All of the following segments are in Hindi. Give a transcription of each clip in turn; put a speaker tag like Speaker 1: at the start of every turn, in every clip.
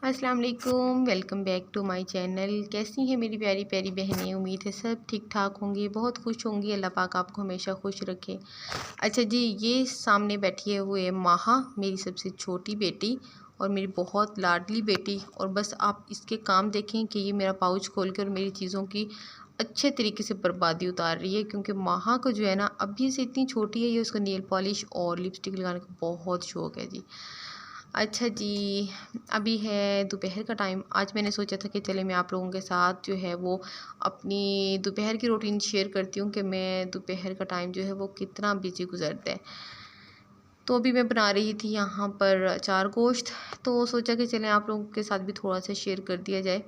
Speaker 1: अस्सलाम वालेकुम, welcome back to my channel. कैसी हैं मेरी प्यारी प्यारी बहनें? उम्मीद है सब ठीक ठाक होंगी, बहुत खुश होंगी। अल्लाह पाक आपको हमेशा खुश रखे। अच्छा जी, ये सामने बैठी हुए माहा, मेरी सबसे छोटी बेटी और मेरी बहुत लाडली बेटी। और बस आप इसके काम देखें कि ये मेरा पाउच खोल कर मेरी चीज़ों की अच्छे तरीके से बर्बादी उतार रही है, क्योंकि माहा को जो है ना, अभी से इतनी छोटी है, ये उसका नेल पॉलिश और लिपस्टिक लगाने का बहुत शौक़ है जी। अच्छा जी, अभी है दोपहर का टाइम। आज मैंने सोचा था कि चले मैं आप लोगों के साथ जो है वो अपनी दोपहर की रूटीन शेयर करती हूँ कि मैं दोपहर का टाइम जो है वो कितना बिजी गुजरता है। तो अभी मैं बना रही थी यहाँ पर अचार गोश्त, तो सोचा कि चलें आप लोगों के साथ भी थोड़ा सा शेयर कर दिया जाए।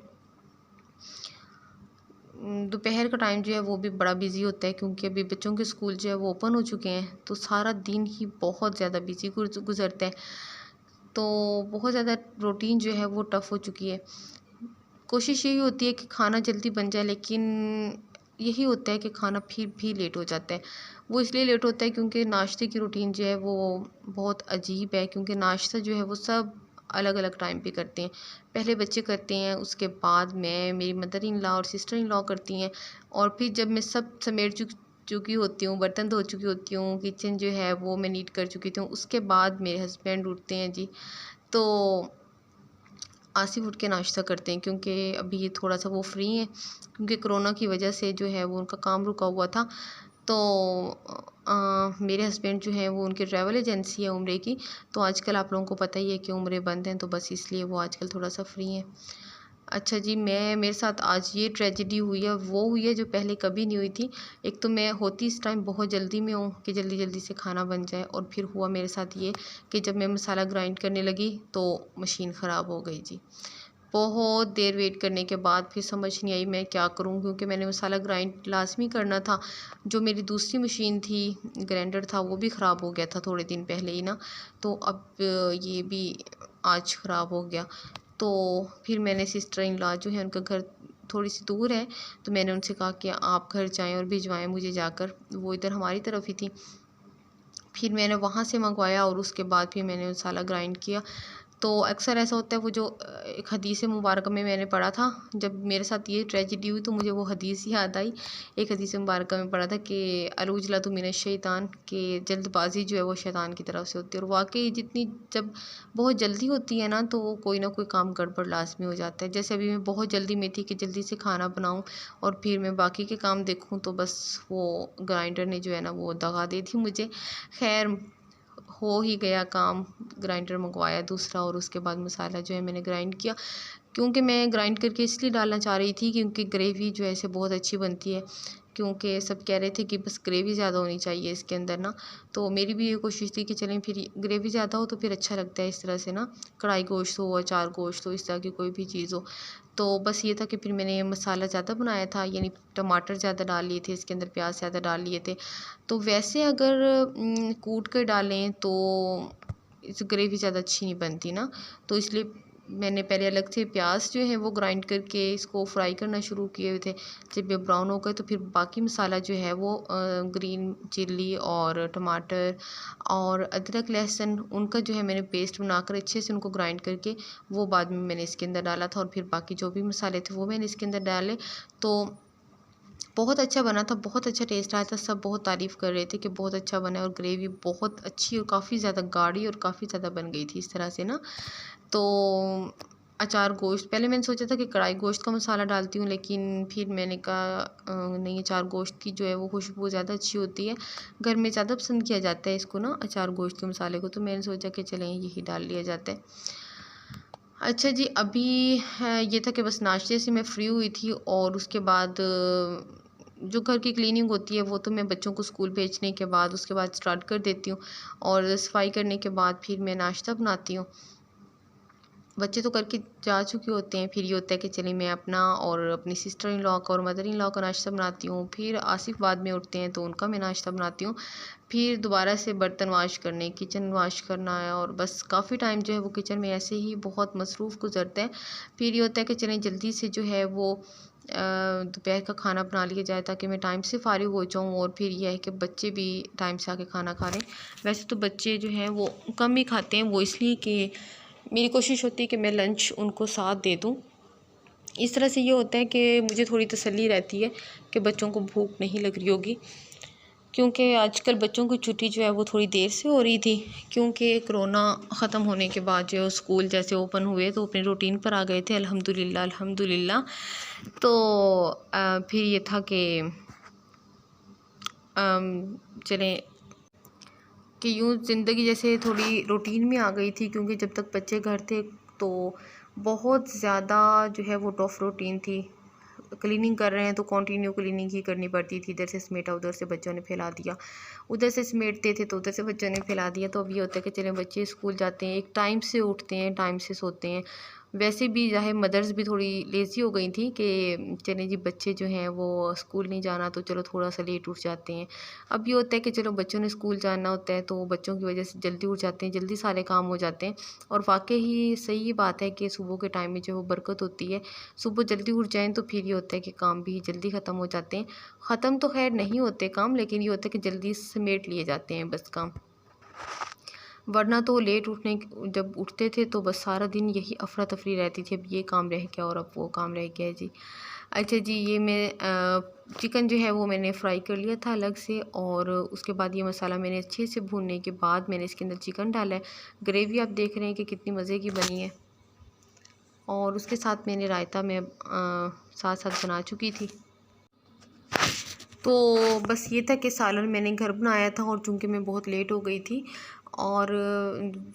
Speaker 1: दोपहर का टाइम जो है वो भी बड़ा बिज़ी होता है, क्योंकि अभी बच्चों के स्कूल जो है वो ओपन हो चुके हैं, तो सारा दिन ही बहुत ज़्यादा बिज़ी गुजरता है। तो बहुत ज़्यादा रूटीन जो है वो टफ़ हो चुकी है। कोशिश यही होती है कि खाना जल्दी बन जाए, लेकिन यही होता है कि खाना फिर भी लेट हो जाता है। वो इसलिए लेट होता है क्योंकि नाश्ते की रूटीन जो है वो बहुत अजीब है, क्योंकि नाश्ता जो है वो सब अलग अलग टाइम पे करते हैं। पहले बच्चे करते हैं, उसके बाद मैं, मेरी मदर इन लॉ और सिस्टर इन लॉ करती हैं, और फिर जब मैं सब समेट चुकी होती हूँ, बर्तन धो चुकी होती हूँ, किचन जो है वो मैं नीट कर चुकी हूँ, उसके बाद मेरे हस्बैंड उठते हैं जी। तो आसिफ उठ के नाश्ता करते हैं, क्योंकि अभी ये थोड़ा सा वो फ्री हैं, क्योंकि कोरोना की वजह से जो है वो उनका काम रुका हुआ था। तो मेरे हस्बैंड जो हैं वो, उनकी ट्रैवल एजेंसी है उम्रे की, तो आजकल आप लोगों को पता ही है कि उम्रे बंद हैं, तो बस इसलिए वो आजकल थोड़ा सा फ्री हैं। अच्छा जी, मेरे साथ आज ये ट्रेजेडी हुई है, वो हुई है जो पहले कभी नहीं हुई थी। एक तो मैं होती इस टाइम बहुत जल्दी में हूँ कि जल्दी जल्दी से खाना बन जाए, और फिर हुआ मेरे साथ ये कि जब मैं मसाला ग्राइंड करने लगी तो मशीन ख़राब हो गई जी। बहुत देर वेट करने के बाद फिर समझ नहीं आई मैं क्या करूं, क्योंकि मैंने मसाला ग्राइंड लाजमी करना था। जो मेरी दूसरी मशीन थी, ग्राइंडर था, वो भी ख़राब हो गया था थोड़े दिन पहले ही ना, तो अब ये भी आज ख़राब हो गया। तो फिर मैंने, सिस्टर इन लॉ जो है उनका घर थोड़ी सी दूर है, तो मैंने उनसे कहा कि आप घर जाएं और भिजवाएं मुझे जाकर, वो इधर हमारी तरफ ही थी। फिर मैंने वहाँ से मंगवाया और उसके बाद फिर मैंने मसाला ग्राइंड किया। तो अक्सर ऐसा होता है, वो जो एक हदीस मुबारक में मैंने पढ़ा था, जब मेरे साथ ये ट्रेजेडी हुई तो मुझे वो हदीस याद आई। एक हदीस मुबारक में पढ़ा था कि अलउजलतु मिनश शैतान, के जल्दबाजी जो है वो शैतान की तरफ से होती है। और वाकई जितनी जब बहुत जल्दी होती है ना, तो कोई ना कोई काम गड़बड़ लाजमी हो जाता है। जैसे अभी मैं बहुत जल्दी में थी कि जल्दी से खाना बनाऊँ और फिर मैं बाकी के काम देखूँ, तो बस वो ग्राइंडर ने जो है ना वो दगा दे दी मुझे। खैर, हो ही गया काम, ग्राइंडर मंगवाया दूसरा, और उसके बाद मसाला जो है मैंने ग्राइंड किया, क्योंकि मैं ग्राइंड करके इसलिए डालना चाह रही थी क्योंकि ग्रेवी जो है इसे बहुत अच्छी बनती है। क्योंकि सब कह रहे थे कि बस ग्रेवी ज़्यादा होनी चाहिए इसके अंदर ना, तो मेरी भी ये कोशिश थी कि चलें फिर ग्रेवी ज़्यादा हो तो फिर अच्छा लगता है इस तरह से ना, कढ़ाई गोश्त हो, अचार गोश्त हो, इस तरह की कोई भी चीज़ हो। तो बस ये था कि फिर मैंने मसाला ज़्यादा बनाया था, यानी टमाटर ज़्यादा डाल लिए थे इसके अंदर, प्याज ज़्यादा डाल लिए थे। तो वैसे अगर कूट कर डालें तो इस ग्रेवी ज़्यादा अच्छी नहीं बनती ना, तो इसलिए मैंने पहले अलग से प्याज जो है वो ग्राइंड करके इसको फ्राई करना शुरू किए हुए थे। जब ये ब्राउन हो गए तो फिर बाकी मसाला जो है वो ग्रीन चिल्ली और टमाटर और अदरक लहसुन, उनका जो है मैंने पेस्ट बनाकर अच्छे से उनको ग्राइंड करके वो बाद में मैंने इसके अंदर डाला था, और फिर बाकी जो भी मसाले थे वो मैंने इसके अंदर डाले। तो बहुत अच्छा बना था, बहुत अच्छा टेस्ट आया था, सब बहुत तारीफ़ कर रहे थे कि बहुत अच्छा बना है, और ग्रेवी बहुत अच्छी और काफ़ी ज़्यादा गाढ़ी और काफ़ी ज़्यादा बन गई थी इस तरह से ना। तो अचार गोश्त, पहले मैंने सोचा था कि कढ़ाई गोश्त का मसाला डालती हूँ, लेकिन फिर मैंने कहा नहीं, अचार गोश्त की जो है वो खुशबू ज़्यादा अच्छी होती है, घर में ज़्यादा पसंद किया जाता है इसको ना, अचार गोश्त के मसाले को, तो मैंने सोचा कि चलें यही डाल लिया जाता है। अच्छा जी, अभी ये था कि बस नाश्ते से मैं फ्री हुई थी, और उसके बाद जो घर की क्लीनिंग होती है वो तो मैं बच्चों को स्कूल भेजने के बाद उसके बाद स्टार्ट कर देती हूँ, और सफाई करने के बाद फिर मैं नाश्ता बनाती हूँ। बच्चे तो करके जा चुके होते हैं, फिर ये होता है कि चलिए मैं अपना और अपनी सिस्टर इन लॉ का और मदर इन लॉ का नाश्ता बनाती हूँ, फिर आसिफ बाद में उठते हैं तो उनका मैं नाश्ता बनाती हूँ, फिर दोबारा से बर्तन वाश करने, किचन वाश करना है, और बस काफ़ी टाइम जो है वो किचन में ऐसे ही बहुत मसरूफ़ गुजरता है। फिर ये होता है कि चलें जल्दी से जो है वो दोपहर का खाना बना लिया जाए, ताकि मैं टाइम से फ़ारिग हो जाऊँ, और फिर यह है कि बच्चे भी टाइम से आके खाना खा लें। वैसे तो बच्चे जो हैं वो कम ही खाते हैं, वो इसलिए कि मेरी कोशिश होती है कि मैं लंच उनको साथ दे दूँ। इस तरह से ये होता है कि मुझे थोड़ी तसल्ली रहती है कि बच्चों को भूख नहीं लग रही होगी, क्योंकि आजकल बच्चों की छुट्टी जो है वो थोड़ी देर से हो रही थी, क्योंकि कोरोना ख़त्म होने के बाद जो स्कूल जैसे ओपन हुए तो अपने रूटीन पर आ गए थे, अल्हम्दुलिल्लाह अल्हम्दुलिल्लाह। तो फिर ये था कि चलें कि यूँ ज़िंदगी जैसे थोड़ी रूटीन में आ गई थी, क्योंकि जब तक बच्चे घर थे तो बहुत ज़्यादा जो है वो टफ रूटीन थी। क्लीनिंग कर रहे हैं तो कंटिन्यू क्लीनिंग ही करनी पड़ती थी, इधर से समेटा उधर से बच्चों ने फैला दिया, उधर से समेटते थे तो उधर से बच्चों ने फैला दिया। तो अब ये होता है कि चलें बच्चे स्कूल जाते हैं, एक टाइम से उठते हैं, टाइम से सोते हैं। वैसे भी चाहे मदर्स भी थोड़ी लेज़ी हो गई थी कि चलें जी बच्चे जो हैं वो स्कूल नहीं जाना तो चलो थोड़ा सा लेट उठ जाते हैं। अब ये होता है कि चलो बच्चों ने स्कूल जाना होता है तो बच्चों की वजह से जल्दी उठ जाते हैं, जल्दी सारे काम हो जाते हैं। और वाकई ही सही बात है कि सुबह के टाइम में जो वो बरकत होती है, सुबह जल्दी उठ जाएँ तो फिर ये होता है कि काम भी जल्दी ख़त्म हो जाते हैं। ख़त्म तो खैर नहीं होते काम, लेकिन ये होता है कि जल्दी समेट लिए जाते हैं बस काम। वरना तो लेट उठने जब उठते थे तो बस सारा दिन यही अफरा तफरी रहती थी, अब ये काम रह गया और अब वो काम रह गया है जी। अच्छा जी, ये मैं चिकन जो है वो मैंने फ्राई कर लिया था अलग से, और उसके बाद ये मसाला मैंने अच्छे से भूनने के बाद मैंने इसके अंदर चिकन डाला है। ग्रेवी आप देख रहे हैं कि कितनी मज़े की बनी है, और उसके साथ मैंने रायता में साथ साथ बना चुकी थी। तो बस ये था कि सालन मैंने घर बनाया था, और चूँकि मैं बहुत लेट हो गई थी और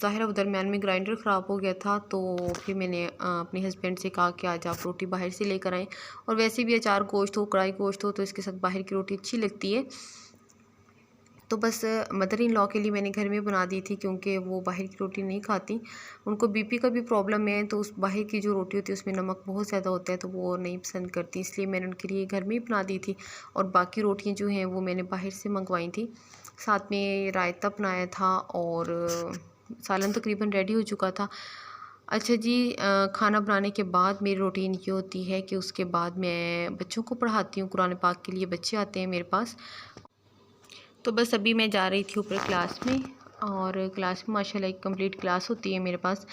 Speaker 1: ज़ाहिर है दरमियान में ग्राइंडर ख़राब हो गया था, तो फिर मैंने अपने हस्बैंड से कहा कि आज आप रोटी बाहर से लेकर आएँ। और वैसे भी अचार गोश्त हो, कढ़ाई गोश्त हो, तो इसके साथ बाहर की रोटी अच्छी लगती है। तो बस मदर इन लॉ के लिए मैंने घर में बना दी थी, क्योंकि वो बाहर की रोटी नहीं खाती, उनको बीपी का भी प्रॉब्लम है, तो उस बाहर की जो रोटी होती है उसमें नमक बहुत ज़्यादा होता है, तो वो नहीं पसंद करती, इसलिए मैंने उनके लिए घर में ही बना दी थी। और बाकी रोटियां जो हैं वो मैंने बाहर से मंगवाई थी। साथ में रायता बनाया था और सालन तकरीबन रेडी हो चुका था। अच्छा जी, खाना बनाने के बाद मेरी रूटीन ये होती है कि उसके बाद मैं बच्चों को पढ़ाती हूँ, कुरान पाक के लिए बच्चे आते हैं मेरे पास। तो बस अभी मैं जा रही थी ऊपर क्लास में, और क्लास में माशाल्लाह एक कंप्लीट क्लास होती है मेरे पास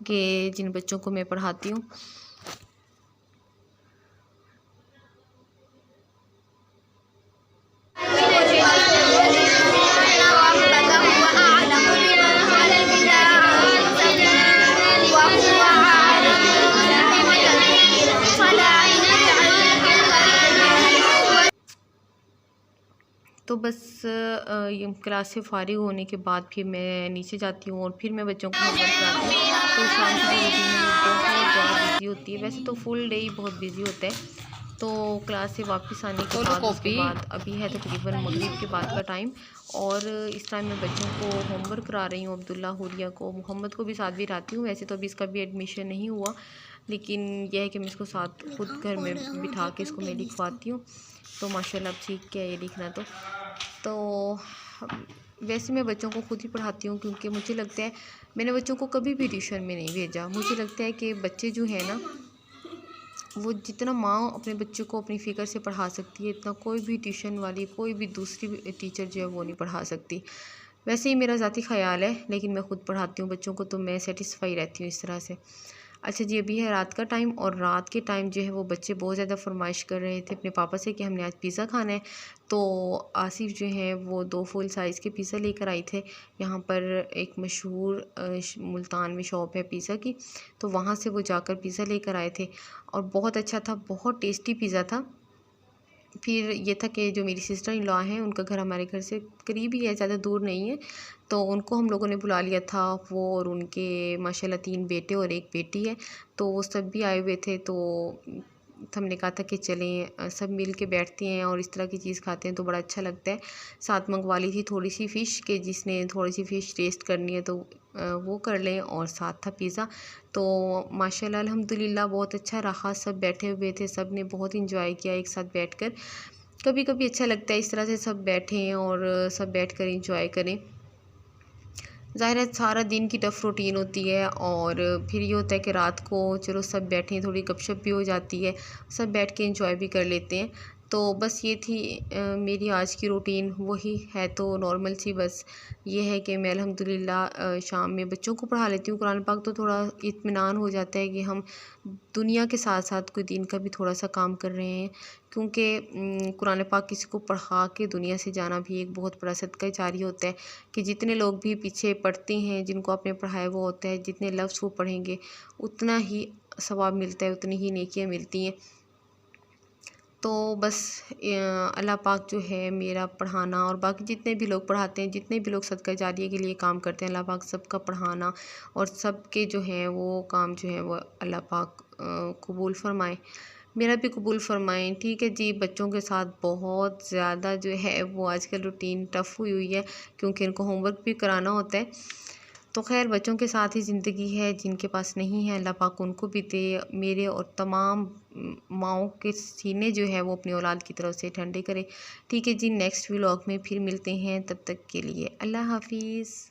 Speaker 1: कि जिन बच्चों को मैं पढ़ाती हूँ। तो बस ये क्लास से फ़ारिग होने के बाद फिर मैं नीचे जाती हूँ और फिर मैं बच्चों को होमवर्क कराती हूँ। तो शाम की जो रूटीन है वो बहुत ज़्यादा बिज़ी होती है, वैसे तो फुल डे ही बहुत बिज़ी होता है। तो क्लास से वापस आने के बाद उसके बाद अभी है तकरीबन मगरिब के बाद का टाइम, और इस टाइम मैं बच्चों को होमवर्क करा रही हूँ। अब्दुल्ला, हुरिया को, मोहम्मद को भी साथ भी रहती हूँ। वैसे तो अभी इसका भी एडमिशन नहीं हुआ, लेकिन यह है कि मैं इसको साथ खुद घर में बिठा के इसको मैं लिखवाती हूँ। तो माशाल्लाह अब सीख के ये लिखना। तो वैसे मैं बच्चों को खुद ही पढ़ाती हूँ, क्योंकि मुझे लगता है मैंने बच्चों को कभी भी ट्यूशन में नहीं भेजा। मुझे लगता है कि बच्चे जो हैं ना, वो जितना माँ अपने बच्चे को अपनी फ़िक्र से पढ़ा सकती है, इतना कोई भी ट्यूशन वाली, कोई भी दूसरी टीचर जो है वो नहीं पढ़ा सकती। वैसे ही मेरा ज़ाती ख़्याल है, लेकिन मैं खुद पढ़ाती हूँ बच्चों को, तो मैं सेटिस्फाई रहती हूँ इस तरह से। अच्छा जी, अभी है रात का टाइम, और रात के टाइम जो है वो बच्चे बहुत ज़्यादा फरमाइश कर रहे थे अपने पापा से कि हमने आज पिज़्ज़ा खाना है। तो आसिफ जो है वो 2 फुल साइज़ के पिज़्ज़ा लेकर आए थे। यहाँ पर एक मशहूर मुल्तान में शॉप है पिज़्ज़ा की, तो वहाँ से वो जाकर पिज़्ज़ा लेकर आए थे, और बहुत अच्छा था, बहुत टेस्टी पिज़्ज़ा था। फिर ये था कि जो मेरी सिस्टर इन लॉ हैं उनका घर हमारे घर से करीब ही है, ज़्यादा दूर नहीं है, तो उनको हम लोगों ने बुला लिया था। वो और उनके माशाल्लाह 3 बेटे और 1 बेटी है, तो वो सब भी आए हुए थे। तो हमने कहा था कि चलें सब मिल के बैठते हैं और इस तरह की चीज़ खाते हैं तो बड़ा अच्छा लगता है। साथ मंगवा ली थी थोड़ी सी फ़िश, के जिसने थोड़ी सी फ़िश टेस्ट करनी है तो वो कर लें, और साथ था पिज़्ज़ा। तो माशाल्लाह अल्हम्दुलिल्लाह बहुत अच्छा रहा, सब बैठे हुए थे, सब ने बहुत इंजॉय किया एक साथ बैठकर। कभी कभी अच्छा लगता है इस तरह से सब बैठें और सब बैठकर इंजॉय करें। ज़ाहिर है सारा दिन की टफ़ रूटीन होती है, और फिर ये होता है कि रात को चलो सब बैठें, थोड़ी गपशप भी हो जाती है, सब बैठ के इंजॉय भी कर लेते हैं। तो बस ये थी मेरी आज की रूटीन। वही है तो नॉर्मल सी, बस ये है कि मैं अल्हम्दुलिल्लाह शाम में बच्चों को पढ़ा लेती हूँ कुरान पाक, तो थोड़ा इत्मीनान हो जाता है कि हम दुनिया के साथ साथ कोई दीन का भी थोड़ा सा काम कर रहे हैं। क्योंकि कुरान पाक किसी को पढ़ा के दुनिया से जाना भी एक बहुत बड़ा सदका जारी होता है, कि जितने लोग भी पीछे पढ़ते हैं, जिनको आपने पढ़ाया वो होता है, जितने लफ्ज़ वो पढ़ेंगे उतना ही सवाब मिलता है, उतनी ही नेकियां मिलती हैं। तो बस अल्लाह पाक जो है मेरा पढ़ाना, और बाकी जितने भी लोग पढ़ाते हैं, जितने भी लोग सदका जारिया के लिए काम करते हैं, अल्लाह पाक सबका पढ़ाना और सबके जो है वो काम जो है वो अल्लाह पाक कबूल फ़रमाए, मेरा भी कबूल फ़रमाएँ। ठीक है जी, बच्चों के साथ बहुत ज़्यादा जो है वो आजकल रूटीन टफ़ हुई हुई है, क्योंकि इनको होमवर्क भी कराना होता है। तो ख़ैर बच्चों के साथ ही ज़िंदगी है, जिनके पास नहीं है अल्लाह पाक उनको भी दे, मेरे और तमाम माँओं के सीने जो है वो अपनी औलाद की तरफ से ठंडे करे। ठीक है जी, नेक्स्ट व्लॉग में फिर मिलते हैं, तब तक के लिए अल्लाह हाफ़िज़।